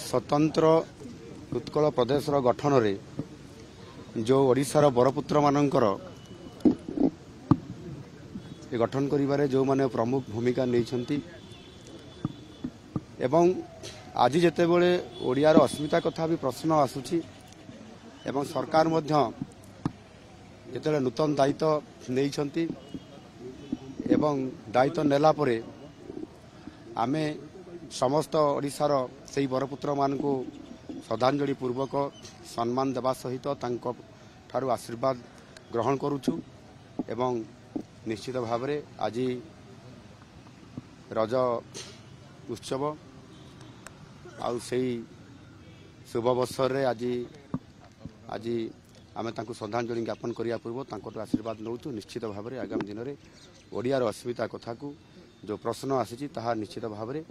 स्वतंत्र उत्कल प्रदेश गठन रे जो ओडिशार बरपुत्र मानकर गठन करिबारे जो माने प्रमुख भूमिका नहीं एवं आज जेतेबेले ओडियार अस्मिता कथा भी प्रश्न आसुची एवं सरकार मध्य जेतेबेले नूतन दायित्व नहीं एवं दायित्व नेला परे आमे समस्त ओडिशार से बरपुत्र मान को श्रद्धांजलि पूर्वक सम्मान देवा सहित तांको ठारू आशीर्वाद ग्रहण करुछु एवं निश्चित भाव में आज रज उत्सव शुभ अवसर रे आज आमे तांको श्रद्धांजलि ज्ञापन करिया पूर्व तांको आशीर्वाद नौचु। निश्चित भाव में आगामी दिन में ओडियार अस्मिता कथा को जो प्रश्न आसी ताहा निश्चित भाव में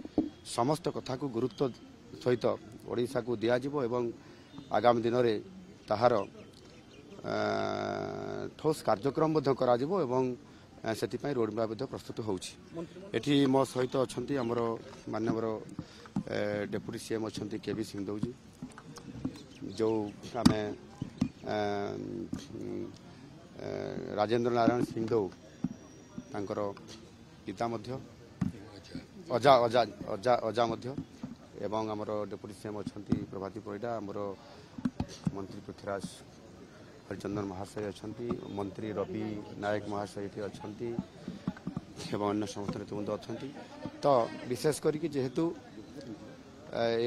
समस्त कथा को गुरुत्व सहित ओडिशा को दियाजिबो एवं आगामी दिन में ताहार ठोस कार्यक्रम कराजिबो एवं से रोडमैप प्रस्तुत होउछि। एठी मो सहित अछंती हमर माननीय डेप्यूटी सीएम अछंती केबी सिंहदेव जी जो आमे राजेंद्र नारायण सिंहदेव तांकर पिता मध्य अजा अजा अजा अजा मध्य एवं आमर डेप्यूटी सीएम अछंती प्रभाती परिडा आमर मंत्री पृथ्वीराज हरिचंदन महाशय अछंती मंत्री रवि नायक महाशय ये अछंती एवं अन्य समस्त नेतृवृंद अछंती। तो विशेष करके जेहेतु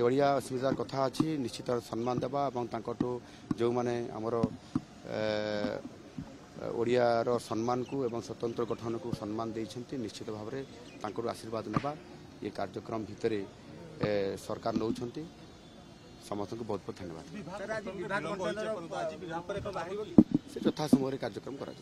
ओडिया अस्मितार कथा अच्छी निश्चित सम्मान देवा और तांकटू जो माने आमर ओडियार सम्मान को एवं स्वतंत्र गठन को सम्मान देइछंती निश्चित भाव में तांकर आशीर्वाद नेबा ये कार्यक्रम भितर सरकार नौछंती। समस्त को बहुत बहुत धन्यवाद। से यथा समय कार्यक्रम करा।